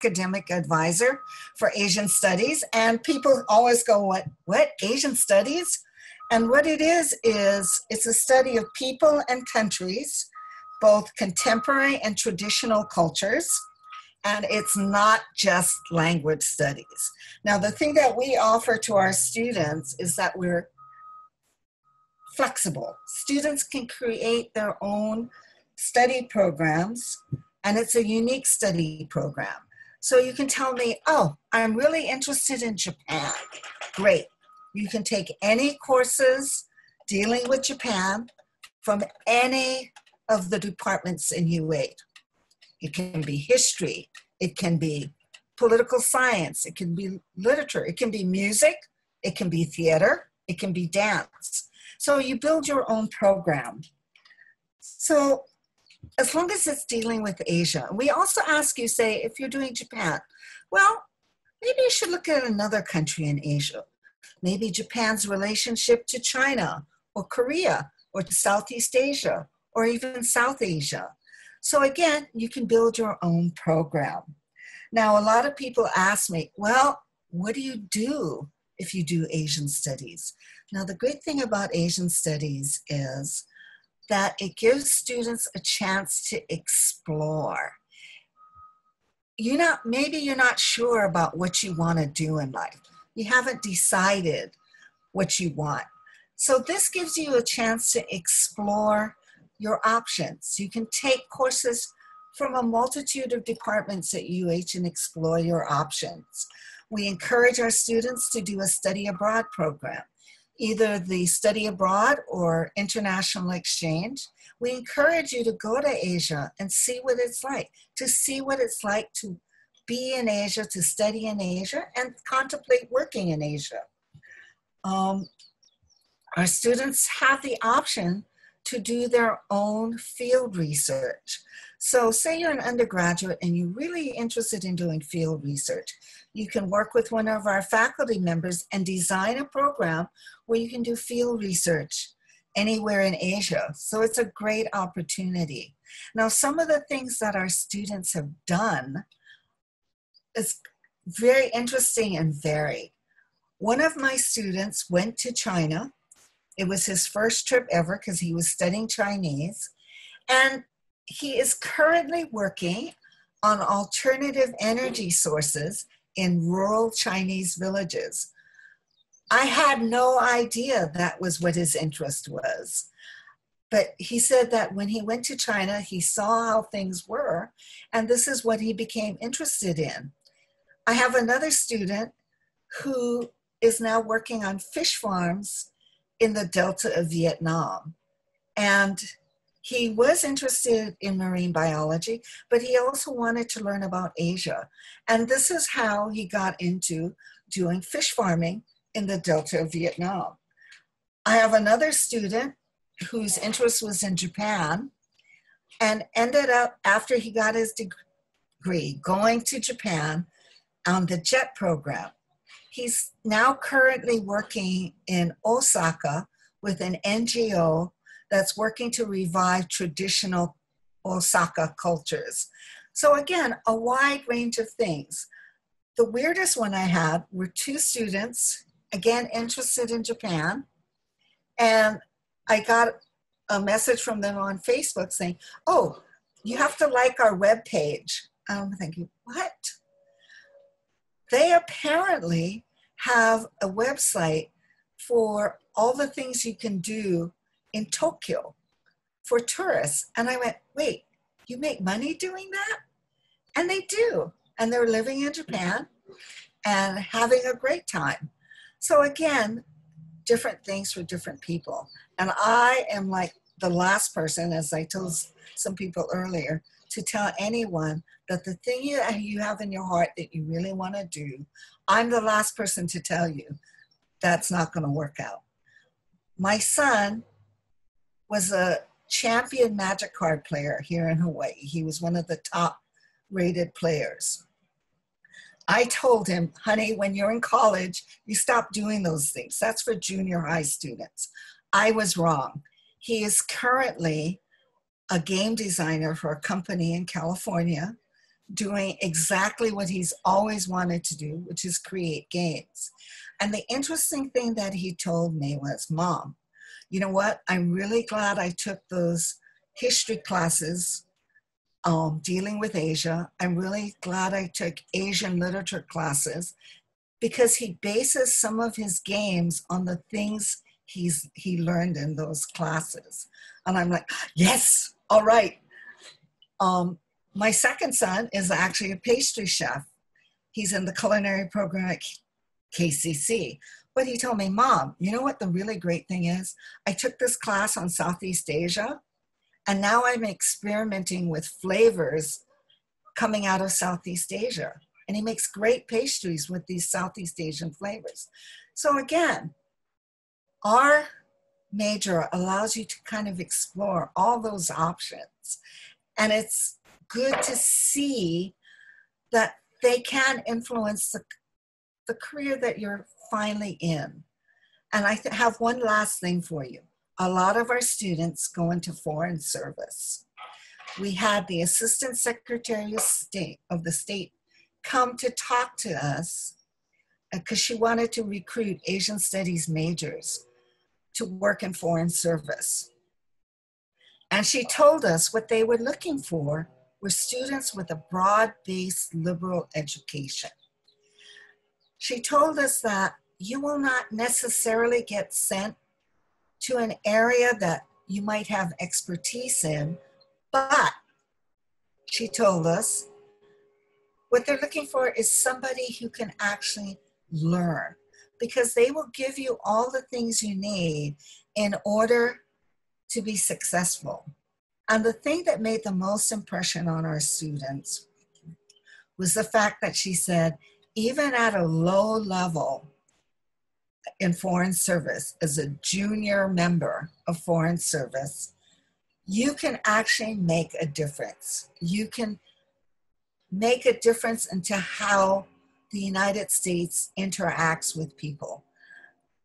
academic advisor for Asian Studies. And people always go, what Asian Studies? And what it is it's a study of people and countries, both contemporary and traditional cultures. And it's not just language studies. Now, the thing that we offer to our students is that we're flexible. Students can create their own study programs, and it's a unique study program. So you can tell me, oh, I'm really interested in Japan. Great. You can take any courses dealing with Japan from any of the departments in U8. It can be history, it can be political science, it can be literature, it can be music, it can be theater, it can be dance. So you build your own program. So as long as it's dealing with Asia. We also ask you, say, if you're doing Japan, well, maybe you should look at another country in Asia. Maybe Japan's relationship to China or Korea or to Southeast Asia or even South Asia. So again, you can build your own program. Now, a lot of people ask me, well, what do you do if you do Asian studies? Now, the great thing about Asian studies is that it gives students a chance to explore. Maybe you're not sure about what you want to do in life. You haven't decided what you want. So this gives you a chance to explore your options. You can take courses from a multitude of departments at UH and explore your options. We encourage our students to do a study abroad program, either the study abroad or international exchange. We encourage you to go to Asia and see what it's like, to be in Asia, to study in Asia, and contemplate working in Asia. Our students have the option to do their own field research. So say you're an undergraduate and you're really interested in doing field research. You can work with one of our faculty members and design a program where you can do field research anywhere in Asia. So it's a great opportunity. Now, some of the things that our students have done is very interesting and varied. One of my students went to China. It was his first trip ever because he was studying Chinese. And he is currently working on alternative energy sources in rural Chinese villages. I had no idea that was what his interest was. But he said that when he went to China, he saw how things were, and this is what he became interested in. I have another student who is now working on fish farms in the Delta of Vietnam. And he was interested in marine biology, but he also wanted to learn about Asia. And this is how he got into doing fish farming in the Delta of Vietnam. I have another student whose interest was in Japan and ended up, after he got his degree, going to Japan on the JET program. He's now currently working in Osaka with an NGO that's working to revive traditional Osaka cultures. So again, a wide range of things. The weirdest one I had were two students, again, interested in Japan. And I got a message from them on Facebook saying, oh, you have to like our webpage. I'm thinking, what? They apparently have a website for all the things you can do in Tokyo for tourists. And I went, wait, you make money doing that? And they do. And they're living in Japan and having a great time. So again, different things for different people. And I am like the last person, as I told some people earlier, to tell anyone that the thing you have in your heart that you really want to do, I'm the last person to tell you that's not going to work out. My son was a champion Magic card player here in Hawaii. He was one of the top rated players. I told him, honey, when you're in college, you stop doing those things. That's for junior high students. I was wrong. He is currently a game designer for a company in California doing exactly what he's always wanted to do, which is create games. And the interesting thing that he told me was, Mom, you know what? I'm really glad I took those history classes dealing with Asia. I'm really glad I took Asian literature classes because he bases some of his games on the things he learned in those classes. And I'm like, yes, all right. My second son is actually a pastry chef. He's in the culinary program at KCC. But he told me, Mom, you know what the really great thing is? I took this class on Southeast Asia, and now I'm experimenting with flavors coming out of Southeast Asia. And he makes great pastries with these Southeast Asian flavors. So again, our major allows you to kind of explore all those options. And it's good to see that they can influence the career that you're finally in. And I have one last thing for you. A lot of our students go into foreign service. We had the Assistant Secretary of the State come to talk to us because she wanted to recruit Asian Studies majors to work in foreign service. And she told us what they were looking for were students with a broad-based liberal education. She told us that you will not necessarily get sent to an area that you might have expertise in, but she told us what they're looking for is somebody who can actually learn, because they will give you all the things you need in order to be successful. And the thing that made the most impression on our students was the fact that she said, even at a low level in foreign service, as a junior member of foreign service, you can actually make a difference. You can make a difference into how the United States interacts with people.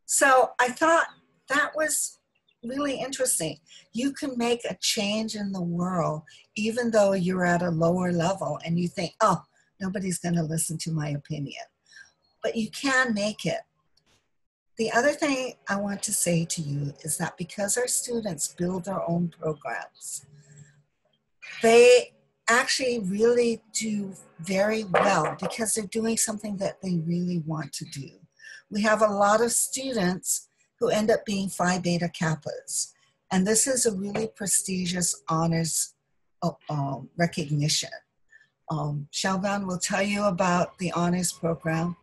So I thought that was really interesting. You can make a change in the world, even though you're at a lower level and you think, oh, nobody's going to listen to my opinion. But you can make it. The other thing I want to say to you is that because our students build their own programs, they actually really do very well because they're doing something that they really want to do. We have a lot of students who end up being Phi Beta Kappas, and this is a really prestigious honors recognition. Siobhán will tell you about the honors program.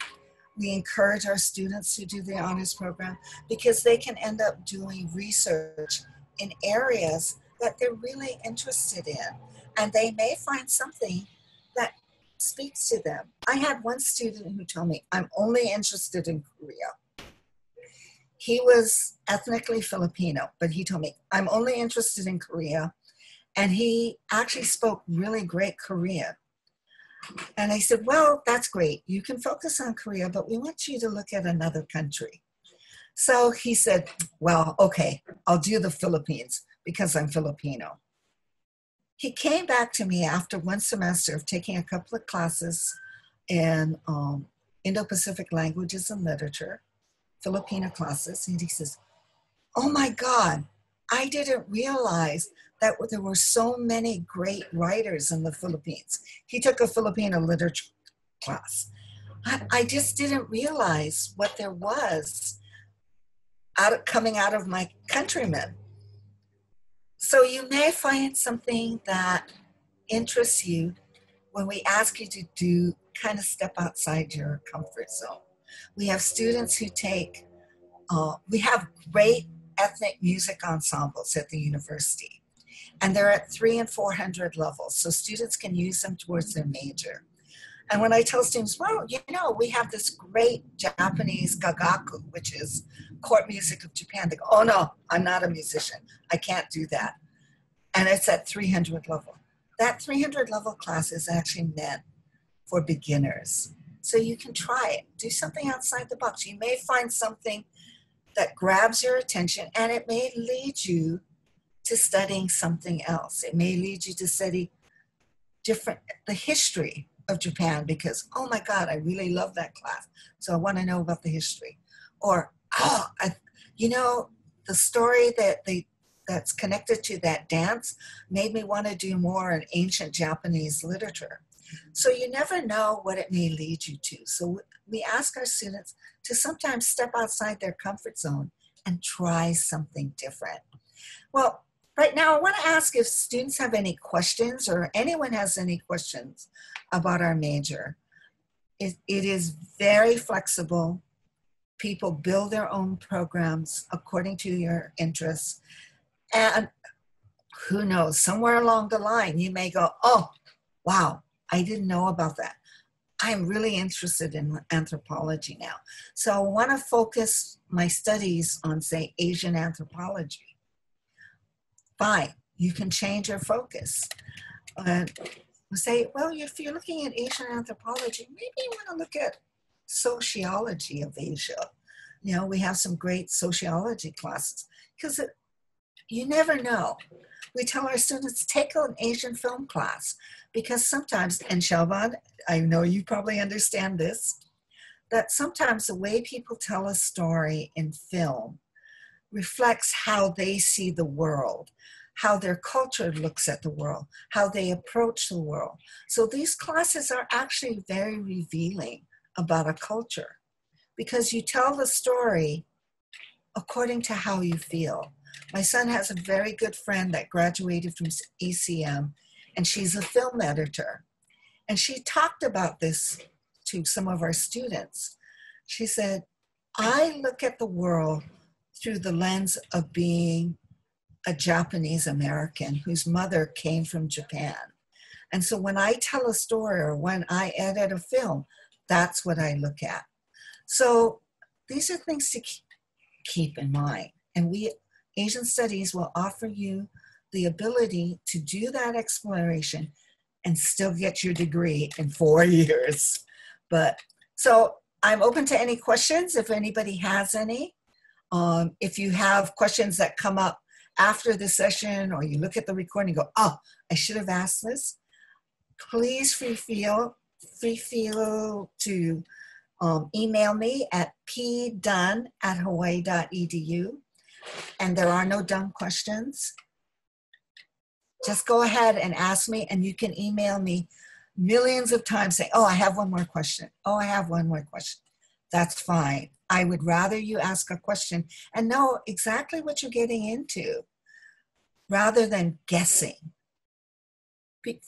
We encourage our students to do the honors program because they can end up doing research in areas that they're really interested in. And they may find something that speaks to them. I had one student who told me, I'm only interested in Korea. He was ethnically Filipino, but he told me, I'm only interested in Korea. And he actually spoke really great Korean. And I said, well, that's great. You can focus on Korea, but we want you to look at another country. So he said, well, okay, I'll do the Philippines because I'm Filipino. He came back to me after one semester of taking a couple of classes in Indo-Pacific languages and literature, Filipino classes, and he says, oh my God, I didn't realize that there were so many great writers in the Philippines. He took a Filipino literature class. I just didn't realize what there was coming out of my countrymen. So you may find something that interests you when we ask you to do kind of step outside your comfort zone. We have students who take, we have great ethnic music ensembles at the university, and they're at 300 and 400 levels, so students can use them towards their major. And when I tell students, well, you know, we have this great Japanese gagaku, which is court music of Japan, they go, oh no, I'm not a musician, I can't do that. And it's at 300 level. That 300 level class is actually meant for beginners. So you can try it, do something outside the box. You may find something that grabs your attention, and it may lead you to studying something else. It may lead you to study the history of Japan because, oh my God, I really love that class. So I want to know about the history. Or, you know, the story that's connected to that dance made me want to do more in ancient Japanese literature. So you never know what it may lead you to. So we ask our students to sometimes step outside their comfort zone and try something different. Well, right now I want to ask if students have any questions or anyone has any questions about our major. It is very flexible. People build their own programs according to your interests. And who knows, somewhere along the line, you may go, oh, wow, I didn't know about that. I'm really interested in anthropology now. So I want to focus my studies on, say, Asian anthropology. Fine, you can change your focus. Say, well, if you're looking at Asian anthropology, maybe you want to look at sociology of Asia. You know, we have some great sociology classes because you never know. We tell our students, take an Asian film class because sometimes, and Siobhán, I know you probably understand this, that sometimes the way people tell a story in film reflects how they see the world, how their culture looks at the world, how they approach the world. So these classes are actually very revealing about a culture because you tell the story according to how you feel. My son has a very good friend that graduated from ECM, and she's a film editor. And she talked about this to some of our students. She said, I look at the world through the lens of being a Japanese American whose mother came from Japan. And so when I tell a story or when I edit a film, that's what I look at. So these are things to keep in mind. And we, Asian Studies, will offer you the ability to do that exploration and still get your degree in 4 years. But so I'm open to any questions if anybody has any. If you have questions that come up after the session or you look at the recording and go, oh, I should have asked this, please feel to email me at pdunn@hawaii.edu. And there are no dumb questions. Just go ahead and ask me, and you can email me millions of times saying, oh, I have one more question. Oh, I have one more question. That's fine. I would rather you ask a question and know exactly what you're getting into rather than guessing.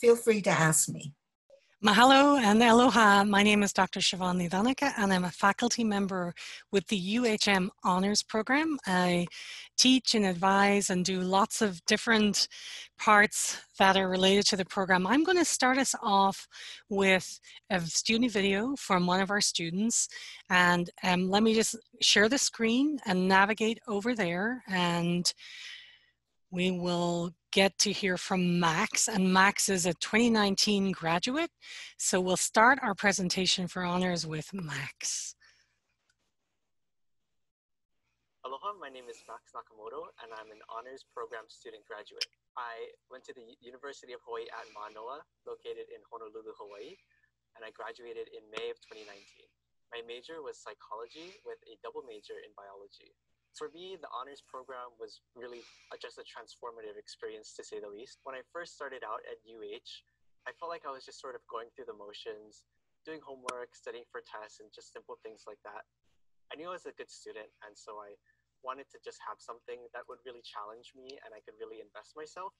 Feel free to ask me. Mahalo and aloha. My name is Dr. Siobhán Dhonacha, and I'm a faculty member with the UHM Honours Program. I teach and advise and do lots of different parts that are related to the program. I'm going to start us off with a student video from one of our students, and let me just share the screen and navigate over there, and we will get to hear from Max, and Max is a 2019 graduate. So we'll start our presentation for honors with Max. Aloha, my name is Max Nakamoto, and I'm an honors program student graduate. I went to the University of Hawaiʻi Mānoa, located in Honolulu, Hawaii, and I graduated in May of 2019. My major was psychology with a double major in biology. For me, the honors program was really just a transformative experience, to say the least. When I first started out at UH, I felt like I was just sort of going through the motions, doing homework, studying for tests, and just simple things like that. I knew I was a good student, and so I wanted to just have something that would really challenge me and I could really invest myself.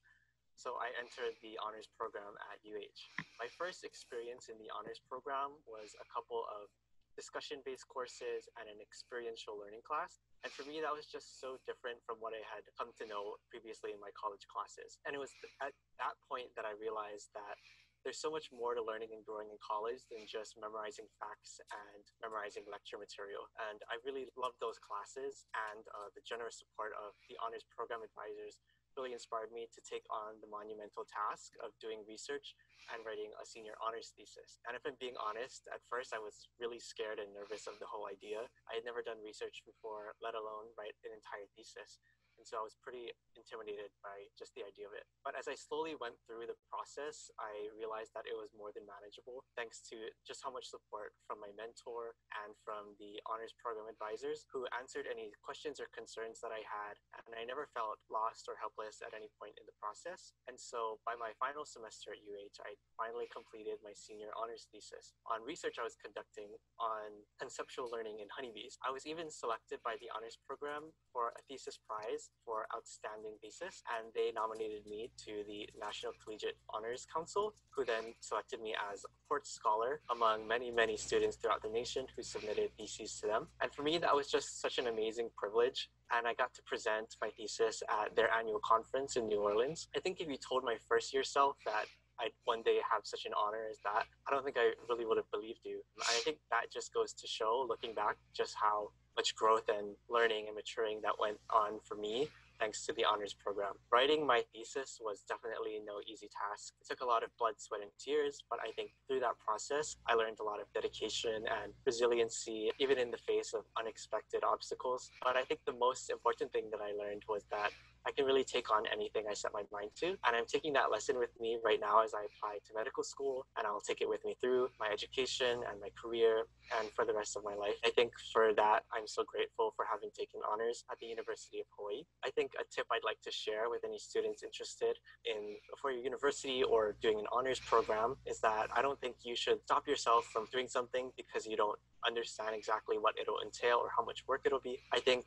So I entered the honors program at UH. My first experience in the honors program was a couple of discussion-based courses and an experiential learning class. And for me, that was just so different from what I had come to know previously in my college classes. And it was at that point that I realized that there's so much more to learning and growing in college than just memorizing facts and memorizing lecture material. And I really loved those classes, and the generous support of the honors program advisors really inspired me to take on the monumental task of doing research and writing a senior honors thesis. And if I'm being honest, at first I was really scared and nervous of the whole idea. I had never done research before, let alone write an entire thesis. And so I was pretty intimidated by just the idea of it. But as I slowly went through the process, I realized that it was more than manageable, thanks to just how much support from my mentor and from the honors program advisors who answered any questions or concerns that I had. And I never felt lost or helpless at any point in the process. And so by my final semester at UH, I finally completed my senior honors thesis on research I was conducting on conceptual learning in honeybees. I was even selected by the honors program for a thesis prize for outstanding thesis, and they nominated me to the National Collegiate Honors Council, who then selected me as a Port Scholar among many, many students throughout the nation who submitted theses to them. And for me, that was just such an amazing privilege. And I got to present my thesis at their annual conference in New Orleans. I think if you told my first year self that I'd one day have such an honor as that, I don't think I really would have believed you. I think that just goes to show, looking back, just how much growth and learning and maturing that went on for me, thanks to the honors program. Writing my thesis was definitely no easy task. It took a lot of blood, sweat, and tears, but I think through that process, I learned a lot of dedication and resiliency, even in the face of unexpected obstacles. But I think the most important thing that I learned was that I can really take on anything I set my mind to. And I'm taking that lesson with me right now as I apply to medical school, and I'll take it with me through my education and my career and for the rest of my life. I think for that, I'm so grateful for having taken honors at the University of Hawaii. I think a tip I'd like to share with any students interested in a four-year university or doing an honors program is that I don't think you should stop yourself from doing something because you don't understand exactly what it'll entail or how much work it'll be. I think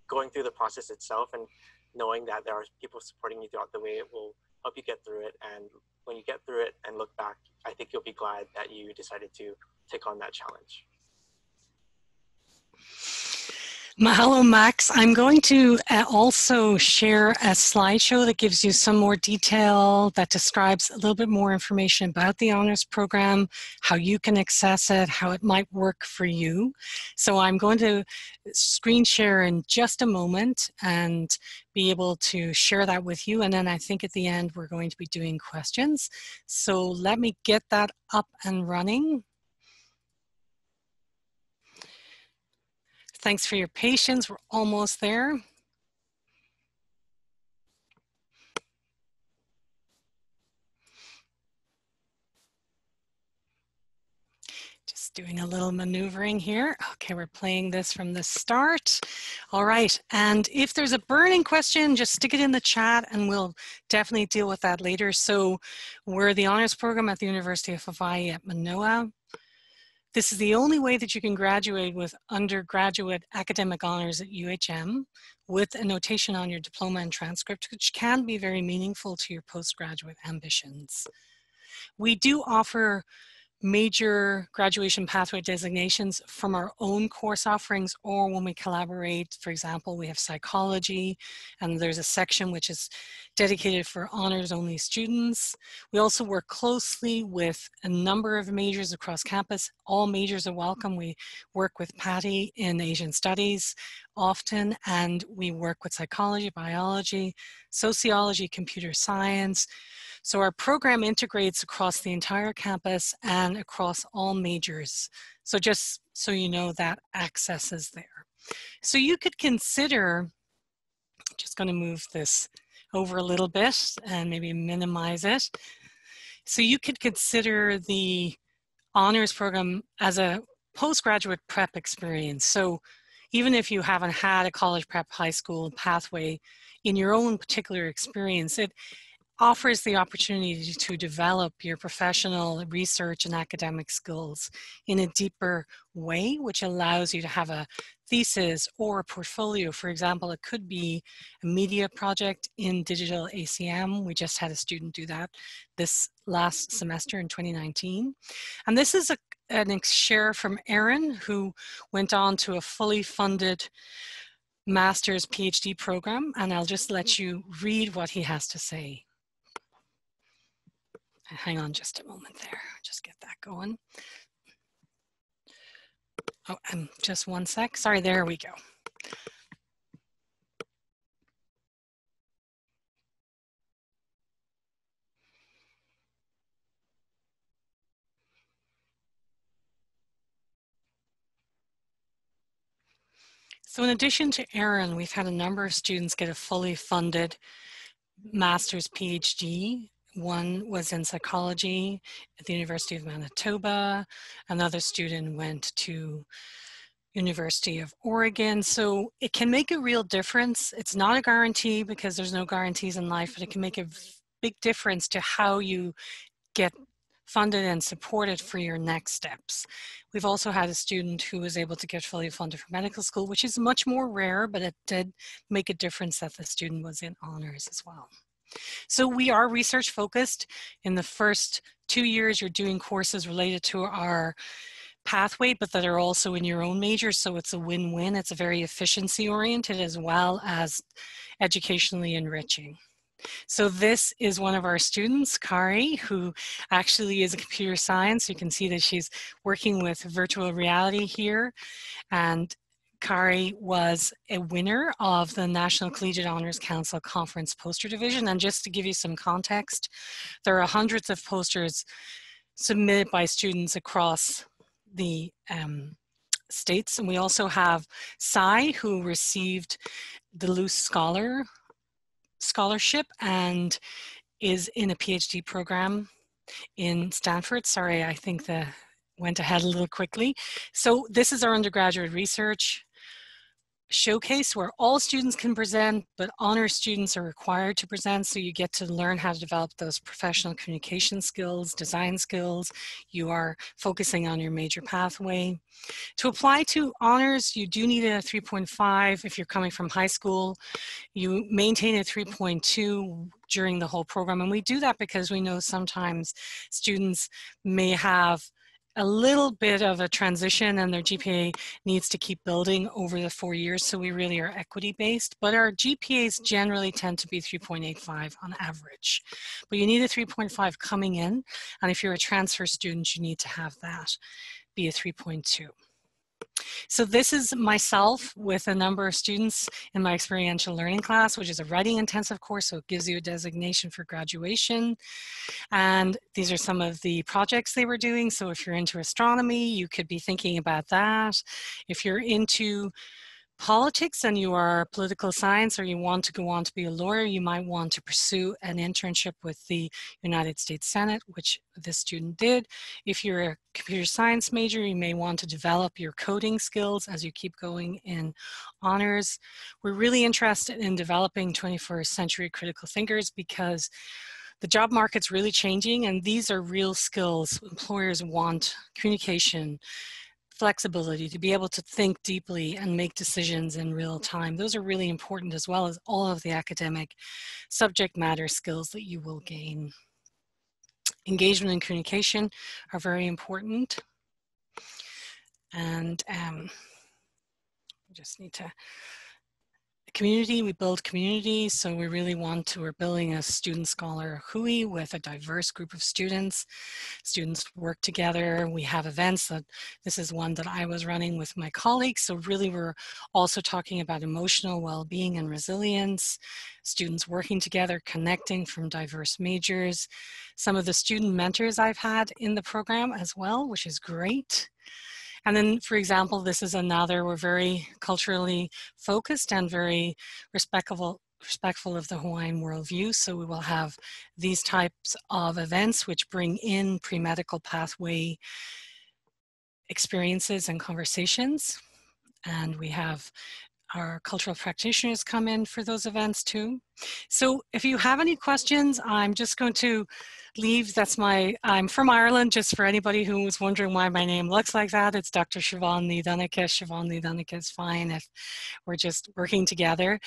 going through the process itself and knowing that there are people supporting you throughout the way will help you get through it. And when you get through it and look back, I think you'll be glad that you decided to take on that challenge. Mahalo, Max. I'm going to also share a slideshow that gives you some more detail, that describes a little bit more information about the honors program, how you can access it, how it might work for you. So I'm going to screen share in just a moment and be able to share that with you. And then I think at the end, we're going to be doing questions. So let me get that up and running. Thanks for your patience. We're almost there. Just doing a little maneuvering here. Okay, we're playing this from the start. All right, and if there's a burning question, just stick it in the chat and we'll definitely deal with that later. So we're the honors program at the University of Hawaii at Manoa. This is the only way that you can graduate with undergraduate academic honors at UHM with a notation on your diploma and transcript, which can be very meaningful to your postgraduate ambitions. We do offer major graduation pathway designations from our own course offerings, or when we collaborate. For example, we have psychology, and there's a section which is dedicated for honors only students. We also work closely with a number of majors across campus. All majors are welcome. We work with Pattie in Asian Studies often, and we work with psychology, biology, sociology, computer science. So our program integrates across the entire campus and across all majors. So just so you know, that access is there. So you could consider, just going to move this over a little bit and maybe minimize it. So you could consider the honors program as a postgraduate prep experience. So even if you haven't had a college prep high school pathway in your own particular experience, it offers the opportunity to develop your professional research and academic skills in a deeper way, which allows you to have a thesis or a portfolio. For example, it could be a media project in digital ACM. We just had a student do that this last semester in 2019. And this is an share from Aaron, who went on to a fully funded master's PhD program, and I'll just let you read what he has to say. Hang on just a moment there, just get that going. Oh, and just one sec, sorry, there we go. So in addition to Erin, we've had a number of students get a fully funded master's PhD. One was in psychology at the University of Manitoba. Another student went to University of Oregon. So it can make a real difference. It's not a guarantee because there's no guarantees in life, but it can make a big difference to how you get funded and supported for your next steps. We've also had a student who was able to get fully funded for medical school, which is much more rare, but it did make a difference that the student was in honors as well. So we are research focused. In the first 2 years, you're doing courses related to our pathway, but that are also in your own major. So it's a win-win. It's a very efficiency oriented as well as educationally enriching. So this is one of our students, Kari, who actually is a computer science. You can see that she's working with virtual reality here. And Kari was a winner of the National Collegiate Honors Council Conference Poster Division. And just to give you some context, there are hundreds of posters submitted by students across the states. And we also have Sai, who received the Luce Scholarship and is in a PhD program in Stanford. Sorry, I think that went ahead a little quickly. So this is our undergraduate research showcase where all students can present, but honor students are required to present. So you get to learn how to develop those professional communication skills, design skills. You are focusing on your major pathway. To apply to honors, you do need a 3.5 if you're coming from high school. You maintain a 3.2 during the whole program. And we do that because we know sometimes students may have a little bit of a transition and their GPA needs to keep building over the 4 years. So we really are equity based, but our GPAs generally tend to be 3.85 on average. But you need a 3.5 coming in. And if you're a transfer student, you need to have that be a 3.2. So this is myself with a number of students in my experiential learning class, which is a writing intensive course, so it gives you a designation for graduation. And these are some of the projects they were doing. So if you're into astronomy, you could be thinking about that. If you're into politics and you are political science or you want to go on to be a lawyer, you might want to pursue an internship with the United States Senate, which this student did. If you're a computer science major, you may want to develop your coding skills as you keep going in honors. We're really interested in developing 21st century critical thinkers because the job market's really changing and these are real skills employers want: communication, flexibility, to be able to think deeply and make decisions in real time. Those are really important, as well as all of the academic subject matter skills that you will gain. Engagement and communication are very important. And we just need to community, we build community, so we really we're building a student scholar hui with a diverse group of students. Students work together, we have events. This is one that I was running with my colleagues, so really we're also talking about emotional well-being and resilience, students working together, connecting from diverse majors. Some of the student mentors I've had in the program as well, which is great. And then, for example, this is another, we're very culturally focused and very respectful of the Hawaiian worldview. So we will have these types of events which bring in pre-medical pathway experiences and conversations. And we have our cultural practitioners come in for those events too. So if you have any questions, I'm just going to leave. I'm from Ireland, just for anybody who was wondering why my name looks like that. It's Dr. Siobhán Dhonacha. Siobhán Dhonacha is fine if we're just working together.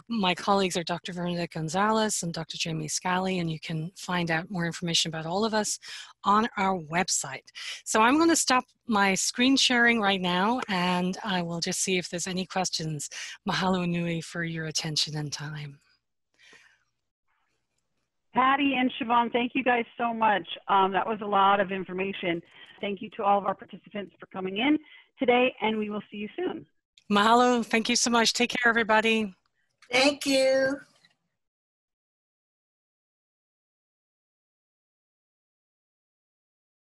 My colleagues are Dr. Veronica Gonzalez and Dr. Jamie Scally, and you can find out more information about all of us on our website. So I'm going to stop my screen sharing right now, and I will just see if there's any questions. Mahalo nui for your attention and time. Pattie and Siobhán, thank you guys so much. That was a lot of information. Thank you to all of our participants for coming in today, and we will see you soon. Mahalo. Thank you so much. Take care, everybody. Thank you.